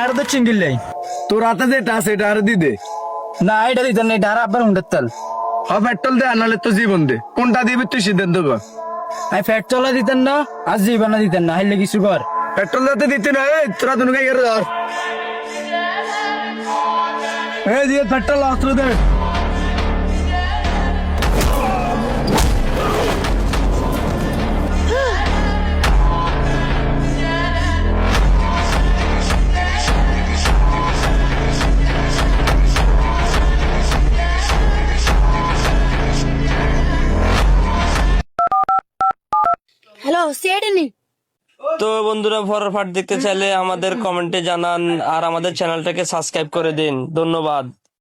আর তো চিঙ্গিল নাই তোর হাতে যেটা আছে এটা আর দি দে। না এটা দিতেন না, এটা আর আব্বার হুন্ডের তেল। পেট্রোল দে নাহলে তো জীবন দে, কোনটা দিবি তুই সিদ্ধান্ত কর। আমি ফ্যাট চলা দিতেন না, আর জীবানা দিতেন না, হাইলে কিছু কর। পেট্রোল যাতে দিতে না, এই তোরা দুনো গাই ধর। এই দিয়ে পেট্রোল অস্ত্র দে। Hello CID. তো বন্ধুরা, ফরওয়ার্ড পার্ট দেখতে চাইলে আমাদের কমেন্টে জানান আর আমাদের চ্যানেলটাকে সাবস্ক্রাইব করে দিন। ধন্যবাদ।